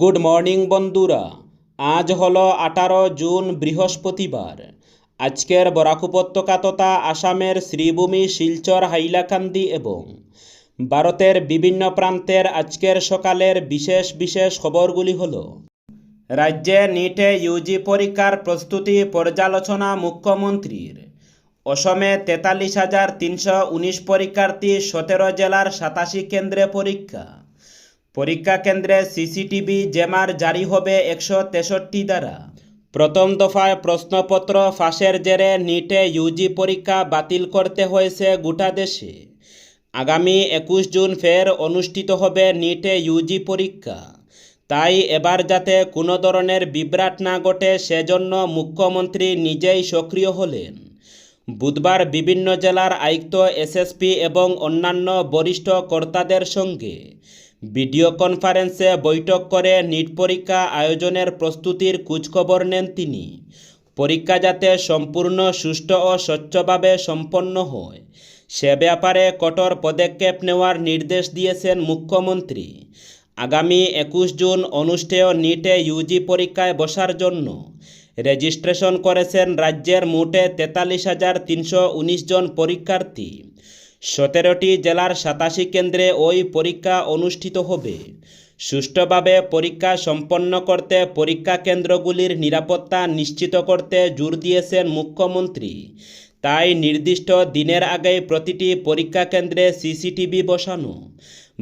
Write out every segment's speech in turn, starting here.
Good morning বন্ধুরা। আজ হলো 18 জুন বৃহস্পতিবার। আজকের বরাক উপত্যকা তথা আসামের শ্রীভূমি, শিলচর, হাইলাকান্দি এবং ভারতের বিভিন্ন প্রান্তের আজকের সকালের বিশেষ বিশেষ খবরগুলি হলো: রাজ্যে নিটে ইউজি পরীক্ষার প্রস্তুতি পর্যালোচনা মুখ্যমন্ত্রীর। অসমে 43,319 পরীক্ষার্থী, 17 জেলার 87 কেন্দ্রে পরীক্ষা। পরীক্ষা কেন্দ্রে সিসিটিভি জ্যামার জারি হবে 163 দ্বারা। প্রথম দফায় প্রশ্নপত্র ফাঁসের জেরে নিটে ইউজি পরীক্ষা বাতিল করতে হয়েছে গোটা দেশে। আগামী 21 জুন ফের অনুষ্ঠিত হবে নিটে ইউজি পরীক্ষা। তাই এবার যাতে কোনো ধরনের বিভ্রাট না ঘটে, সেজন্য মুখ্যমন্ত্রী নিজেই সক্রিয় হলেন। বুধবার বিভিন্ন জেলার আয়ুক্ত, এসএসপি এবং অন্যান্য বরিষ্ঠ কর্তাদের সঙ্গে ভিডিও কনফারেন্সে বৈঠক করে নিট পরীক্ষা আয়োজনের প্রস্তুতির খোঁজখবর নেন তিনি। পরীক্ষা যাতে সম্পূর্ণ সুষ্ঠু ও স্বচ্ছভাবে সম্পন্ন হয়, সে ব্যাপারে কঠোর পদক্ষেপ নেওয়ার নির্দেশ দিয়েছেন মুখ্যমন্ত্রী। আগামী 21 জুন অনুষ্ঠেয় নিটে ইউজি পরীক্ষায় বসার জন্য রেজিস্ট্রেশন করেছেন রাজ্যের মোটে 43,319 জন পরীক্ষার্থী। 17টি জেলার 87 কেন্দ্রে ওই পরীক্ষা অনুষ্ঠিত হবে। সুষ্ঠুভাবে পরীক্ষা সম্পন্ন করতে পরীক্ষা কেন্দ্রগুলির নিরাপত্তা নিশ্চিত করতে জোর দিয়েছেন মুখ্যমন্ত্রী। তাই নির্দিষ্ট দিনের আগেই প্রতিটি পরীক্ষা কেন্দ্রে সিসিটিভি বসানো,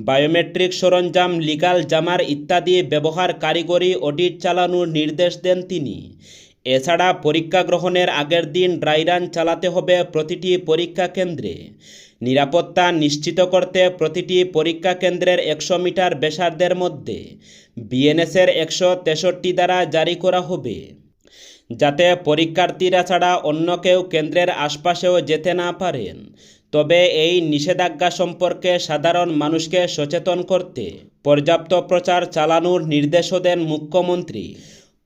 বায়োমেট্রিক সরঞ্জাম, লিগাল জামার ইত্যাদি ব্যবহার কারিগরি অডিট চালানোর নির্দেশ দেন তিনি। এছাড়া পরীক্ষা গ্রহণের আগের দিন ড্রাই রান চালাতে হবে প্রতিটি পরীক্ষা কেন্দ্রে। নিরাপত্তা নিশ্চিত করতে প্রতিটি পরীক্ষা কেন্দ্রের 100 মিটার ব্যাসার্ধের মধ্যে বিএনএসের 163 দ্বারা জারি করা হবে, যাতে পরীক্ষার্থীরা ছাড়া অন্য কেউ কেন্দ্রের আশপাশেও যেতে না পারেন। তবে এই নিষেধাজ্ঞা সম্পর্কে সাধারণ মানুষকে সচেতন করতে পর্যাপ্ত প্রচার চালানোর নির্দেশও দেন মুখ্যমন্ত্রী।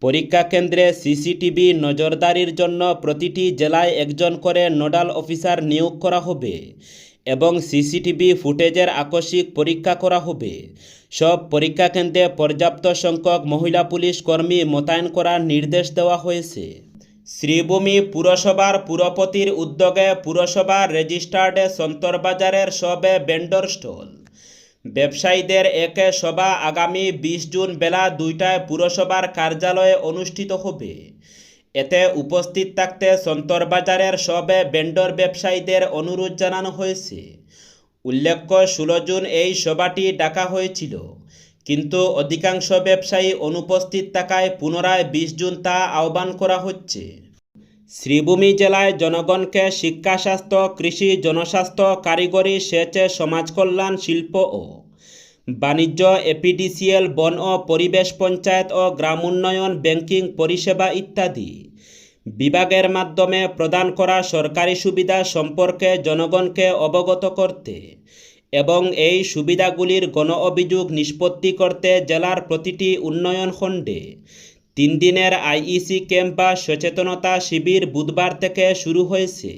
পরীক্ষা কেন্দ্রে সিসিটিভি নজরদারির জন্য প্রতিটি জেলায় একজন করে নোডাল অফিসার নিয়োগ করা হবে এবং সিসিটিভি ফুটেজের আকস্মিক পরীক্ষা করা হবে। সব পরীক্ষা কেন্দ্রে পর্যাপ্ত সংখ্যক মহিলা পুলিশ কর্মী মোতায়েন করার নির্দেশ দেওয়া হয়েছে। শ্রীভূমি পুরসভার পুরপতির উদ্যোগে পুরসভার রেজিস্টার্ডে সন্তরবাজারের সবে ভেন্ডর স্টল। ব্যবসায়ীদের এক সভা আগামী 20 জুন বেলা 2টায় পুরসভার কার্যালয়ে অনুষ্ঠিত হবে। এতে উপস্থিত থাকতে সন্তরবাজারের সবে ভেন্ডর ব্যবসায়ীদের অনুরোধ জানানো হয়েছে। উল্লেখ্য, 16 জুন এই সভাটি ডাকা হয়েছিল, কিন্তু অধিকাংশ ব্যবসায়ী অনুপস্থিত থাকায় পুনরায় 20 জুন তা আহ্বান করা হচ্ছে। শ্রীভূমি জেলায় জনগণকে শিক্ষা, স্বাস্থ্য, কৃষি, জনস্বাস্থ্য, কারিগরি, সেচ, সমাজকল্যাণ, শিল্প ও বাণিজ্য, এপিডিসিএল, বন ও পরিবেশ, পঞ্চায়েত ও গ্রাম উন্নয়ন, ব্যাংকিং পরিষেবা ইত্যাদি বিভাগের মাধ্যমে প্রদান করা সরকারি সুবিধা সম্পর্কে জনগণকে অবগত করতে এবং এই সুবিধাগুলির গণ অভিযোগ নিষ্পত্তি করতে জেলার প্রতিটি উন্নয়ন খণ্ডে 3 দিনের আইইসি ক্যাম্প বা সচেতনতা শিবির বুধবার থেকে শুরু হয়েছে।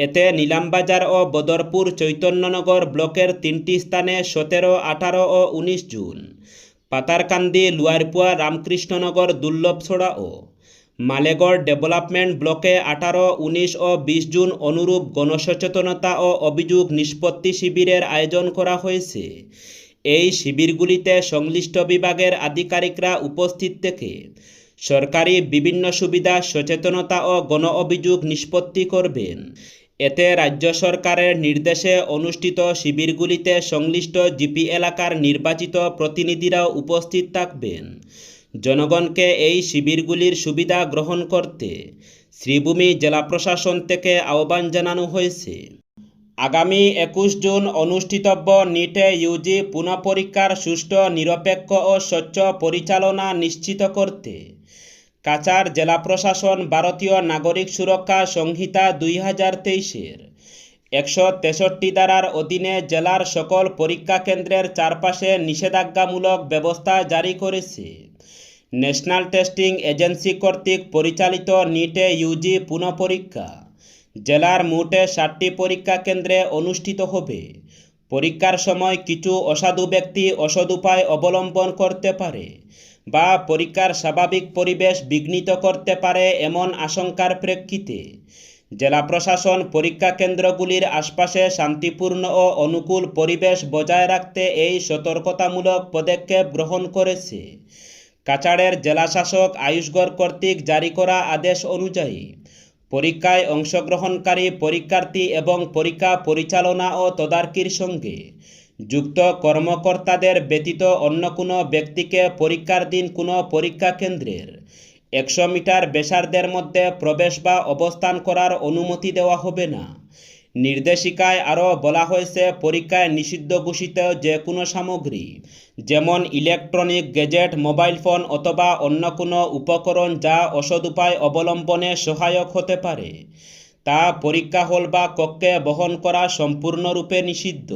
এতে নীলামবাজার ও বদরপুর চৈতন্যনগর ব্লকের 3টি স্থানে 17, 18 ও 19 জুন, পাতারকান্দি, লোয়ারপুয়া, রামকৃষ্ণনগর, দুর্লভছড়া ও মালেগড় ডেভেলপমেন্ট ব্লকে 18, 19 ও 20 জুন অনুরূপ গণসচেতনতা ও অভিযোগ নিষ্পত্তি শিবিরের আয়োজন করা হয়েছে। এই শিবিরগুলিতে সংশ্লিষ্ট বিভাগের আধিকারিকরা উপস্থিত থেকে সরকারি বিভিন্ন সুবিধা, সচেতনতা ও গণ অভিযোগ নিষ্পত্তি করবেন। এতে রাজ্য সরকারের নির্দেশে অনুষ্ঠিত শিবিরগুলিতে সংশ্লিষ্ট জিপি এলাকার নির্বাচিত প্রতিনিধিরাও উপস্থিত থাকবেন। জনগণকে এই শিবিরগুলির সুবিধা গ্রহণ করতে শ্রীভূমি জেলা প্রশাসন থেকে আহ্বান জানানো হয়েছে। আগামী 21 জুন অনুষ্ঠিতব্য নিটে ইউজি পুনঃপরীক্ষার সুষ্ঠু, নিরপেক্ষ ও স্বচ্ছ পরিচালনা নিশ্চিত করতে কাছাড় জেলা প্রশাসন ভারতীয় নাগরিক সুরক্ষা সংহিতা 2023-এর 163 ধারার অধীনে জেলার সকল পরীক্ষা কেন্দ্রের চারপাশে নিষেধাজ্ঞামূলক ব্যবস্থা জারি করেছে। ন্যাশনাল টেস্টিং এজেন্সি কর্তৃক পরিচালিত নিটে ইউজি পুনঃপরীক্ষা জেলার মোটে 60টি পরীক্ষা কেন্দ্রে অনুষ্ঠিত হবে। পরীক্ষার সময় কিছু অসাধু ব্যক্তি অসৎ উপায় অবলম্বন করতে পারে বা পরীক্ষার স্বাভাবিক পরিবেশ বিঘ্নিত করতে পারে এমন আশঙ্কার প্রেক্ষিতে জেলা প্রশাসন পরীক্ষা কেন্দ্রগুলির আশপাশে শান্তিপূর্ণ ও অনুকূল পরিবেশ বজায় রাখতে এই সতর্কতামূলক পদক্ষেপ গ্রহণ করেছে। কাছাড়ের জেলাশাসক আয়ুষগড় কর্তৃক জারি করা আদেশ অনুযায়ী পরীক্ষায় অংশগ্রহণকারী পরীক্ষার্থী এবং পরীক্ষা পরিচালনা ও তদারকির সঙ্গে যুক্ত কর্মকর্তাদের ব্যতীত অন্য কোনো ব্যক্তিকে পরীক্ষার দিন কোনো পরীক্ষা কেন্দ্রের 100 মিটার ব্যাসার্ধের মধ্যে প্রবেশ বা অবস্থান করার অনুমতি দেওয়া হবে না। নির্দেশিকায় আরও বলা হয়েছে পরীক্ষায় নিষিদ্ধ ঘোষিত যে কোনো সামগ্রী যেমন ইলেকট্রনিক গ্যাজেট, মোবাইল ফোন অথবা অন্য কোনো উপকরণ যা অসৎ উপায় অবলম্বনে সহায়ক হতে পারে তা পরীক্ষা হল বা কক্ষে বহন করা সম্পূর্ণরূপে নিষিদ্ধ।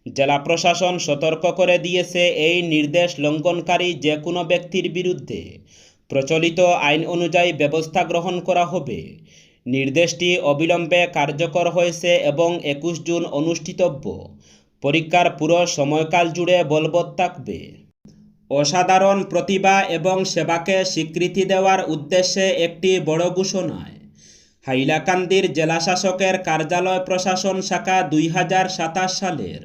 জেলা প্রশাসন সতর্ক করে দিয়েছে এই নির্দেশ লঙ্ঘনকারী যে কোনো ব্যক্তির বিরুদ্ধে প্রচলিত আইন অনুযায়ী ব্যবস্থা গ্রহণ করা হবে। নির্দেশটি অবিলম্বে কার্যকর হয়েছে এবং 21 জুন অনুষ্ঠিতব্য পরীক্ষার পুরো সময়কাল জুড়ে বলবৎ থাকবে। অসাধারণ প্রতিভা এবং সেবাকে স্বীকৃতি দেওয়ার উদ্দেশ্যে একটি বড় ঘোষণায় হাইলাকান্দির জেলাশাসকের কার্যালয় প্রশাসন শাখা 2027 সালের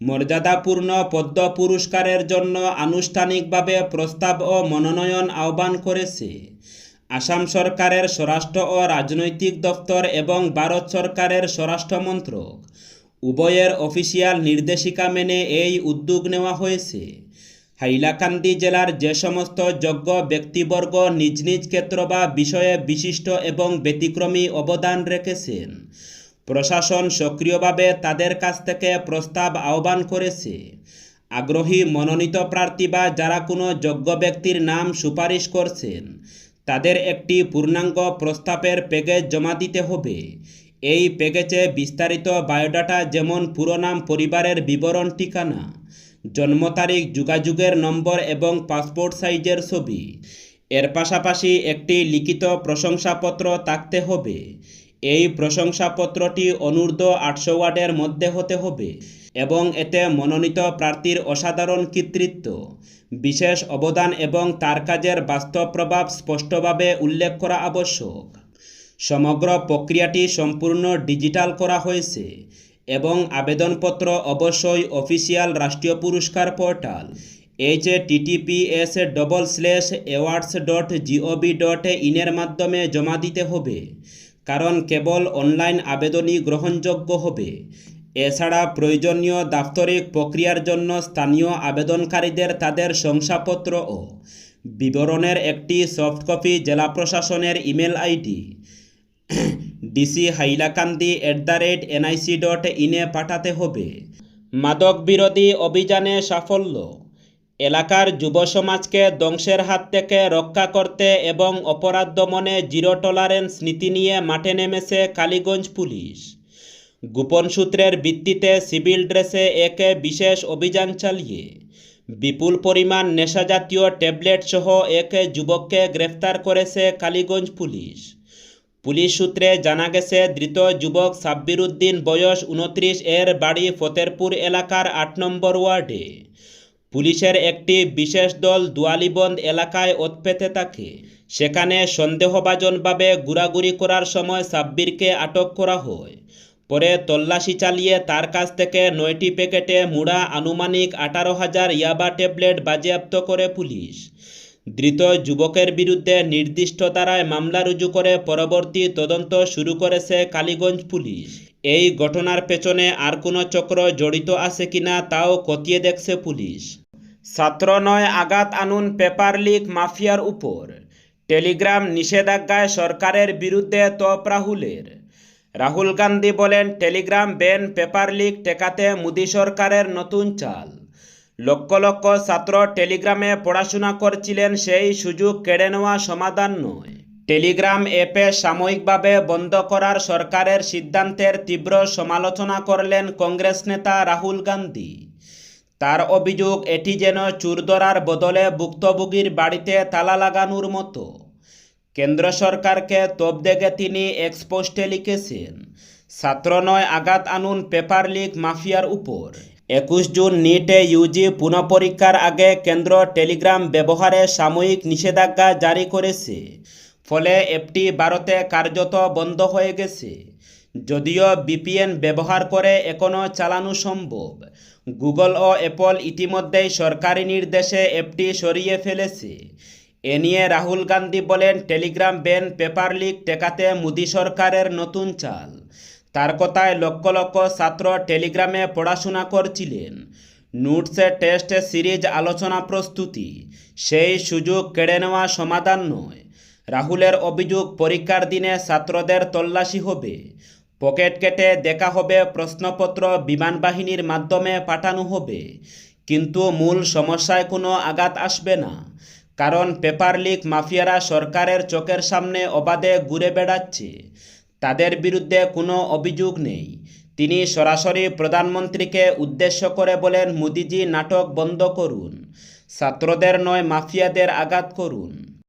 মর্যাদাপূর্ণ পদ্ম পুরস্কারের জন্য আনুষ্ঠানিকভাবে প্রস্তাব ও মনোনয়ন আহ্বান করেছে। আসাম সরকারের স্বরাষ্ট্র ও রাজনৈতিক দপ্তর এবং ভারত সরকারের স্বরাষ্ট্র মন্ত্রক উভয়ের অফিসিয়াল নির্দেশিকা মেনে এই উদ্যোগ নেওয়া হয়েছে। হাইলাকান্দি জেলার যে সমস্ত যোগ্য ব্যক্তিবর্গ নিজ নিজ ক্ষেত্র বা বিষয়ে বিশিষ্ট এবং ব্যতিক্রমী অবদান রেখেছেন, প্রশাসন সক্রিয়ভাবে তাদের কাছ থেকে প্রস্তাব আহ্বান করেছে। আগ্রহী মনোনীত প্রার্থী বা যারা কোনো যোগ্য ব্যক্তির নাম সুপারিশ করছেন তাদের একটি পূর্ণাঙ্গ প্রস্তাবের প্যাকেজ জমা দিতে হবে। এই প্যাকেজে বিস্তারিত বায়োডাটা যেমন পুরো নাম, পরিবারের বিবরণ, ঠিকানা, জন্ম তারিখ, যোগাযোগের নম্বর এবং পাসপোর্ট সাইজের ছবি, এর পাশাপাশি একটি লিখিত প্রশংসাপত্র থাকতে হবে। এই প্রশংসাপত্রটি অনূর্ধ্ব 800 ওয়ার্ডের মধ্যে হতে হবে এবং এতে মনোনীত প্রার্থীর অসাধারণ কৃতিত্ব, বিশেষ অবদান এবং তার কাজের বাস্তব প্রভাব স্পষ্টভাবে উল্লেখ করা আবশ্যক। সমগ্র প্রক্রিয়াটি সম্পূর্ণ ডিজিটাল করা হয়েছে এবং আবেদনপত্র অবশ্যই অফিসিয়াল রাষ্ট্রীয় পুরস্কার পোর্টাল https://awards.gov.in এর মাধ্যমে জমা দিতে হবে, কারণ কেবল অনলাইন আবেদনই গ্রহণযোগ্য হবে। এছাড়া প্রয়োজনীয় দাপ্তরিক প্রক্রিয়ার জন্য স্থানীয় আবেদনকারীদের তাদের শংসাপত্র ও বিবরণের একটি সফট কপি জেলা প্রশাসনের ইমেল আইডি dchailakandi@nic.in এ পাঠাতে হবে। মাদক বিরোধী অভিযানে সাফল্য। এলাকার যুব সমাজকে ধ্বংসের হাত থেকে রক্ষা করতে এবং অপরাধ দমনে জিরো টলারেন্স নীতি নিয়ে মাঠে নেমেছে কালীগঞ্জ পুলিশ। গোপন সূত্রের ভিত্তিতে সিভিল ড্রেসে এক বিশেষ অভিযান চালিয়ে বিপুল পরিমাণ নেশাজাতীয় ট্যাবলেট সহ এক যুবককে গ্রেফতার করেছে কালীগঞ্জ পুলিশ। পুলিশ সূত্রে জানা গেছে ধৃত যুবক সাব্বির উদ্দিন বয়স 29 এর বাড়ি ফতেরপুর এলাকার 8 নম্বর ওয়ার্ডে। পুলিশের একটি বিশেষ দল দুয়ালিবন্দ এলাকায় ওত পেতে থাকে। সেখানে সন্দেহভাজনভাবে ঘোরাঘুরি করার সময় সাব্বিরকে আটক করা হয়। পরে তল্লাশি চালিয়ে তার কাছ থেকে 9টি প্যাকেটে মুড়া আনুমানিক 18,000 ইয়াবা ট্যাবলেট বাজেয়াপ্ত করে পুলিশ। ধৃত যুবকের বিরুদ্ধে নির্দিষ্ট ধারায় মামলা রুজু করে পরবর্তী তদন্ত শুরু করেছে কালীগঞ্জ পুলিশ। এই ঘটনার পেছনে আর কোনো চক্র জড়িত আছে কিনা তাও খতিয়ে দেখছে পুলিশ। ছাত্র নয়, আঘাত আনুন পেপার লিক মাফিয়ার উপর। টেলিগ্রাম নিষেধাজ্ঞায় সরকারের বিরুদ্ধে তোপ রাহুলের। রাহুল গান্ধী বলেন, টেলিগ্রাম ব্যান, পেপার লিক ঠেকাতে মোদী সরকারের নতুন চাল। লক্ষ লক্ষ ছাত্র টেলিগ্রামে পড়াশোনা করছিলেন, সেই সুযোগ কেড়ে নেওয়া সমাধান নয়। টেলিগ্রাম অ্যাপে সাময়িকভাবে বন্ধ করার সরকারের সিদ্ধান্তের তীব্র সমালোচনা করলেন কংগ্রেস নেতা রাহুল গান্ধী। তার অভিযোগ, এটি যেন চোর ধরার বদলে ভুক্তভোগীর বাড়িতে তালা লাগানোর মতো। কেন্দ্র সরকারকে তোপ দেগে তিনি এক্স পোস্টে লিখেছেন, ছাত্র নয় আঘাত আনুন পেপার লিক মাফিয়ার উপর। 21 জুন নিটে ইউজি পুনঃপরীক্ষার আগে কেন্দ্র টেলিগ্রাম ব্যবহারে সাময়িক নিষেধাজ্ঞা জারি করেছে। ফলে অ্যাপটি ভারতে কার্যত বন্ধ হয়ে গেছে। যদিও ভিপিএন ব্যবহার করে এখনও চালানো সম্ভব। গুগল ও অ্যাপল ইতিমধ্যেই সরকারি নির্দেশে অ্যাপটি সরিয়ে ফেলেছে। এ নিয়ে রাহুল গান্ধী বলেন, টেলিগ্রাম ব্যান পেপার লিক ঠেকাতে মোদী সরকারের নতুন চাল। তার কথায় লক্ষ লক্ষ ছাত্র টেলিগ্রামে পড়াশোনা করছিলেন। নোটসে টেস্ট সিরিজ আলোচনা প্রস্তুতি, সেই সুযোগ কেড়ে নেওয়া সমাধান নয়। রাহুলের অভিযোগ, পরীক্ষার দিনে ছাত্রদের তল্লাশি হবে, পকেট কেটে দেখা হবে, প্রশ্নপত্র বিমান বাহিনীর মাধ্যমে পাঠানো হবে। কিন্তু মূল সমস্যায় কোনো আঘাত আসবে না, কারণ পেপার লিক মাফিয়ারা সরকারের চোখের সামনে অবাধে ঘুরে বেড়াচ্ছে। তাদের বিরুদ্ধে কোনো অভিযোগ নেই। তিনি সরাসরি প্রধানমন্ত্রীকে উদ্দেশ্য করে বলেন, মোদিজি নাটক বন্ধ করুন, ছাত্রদের নয় মাফিয়াদের আঘাত করুন।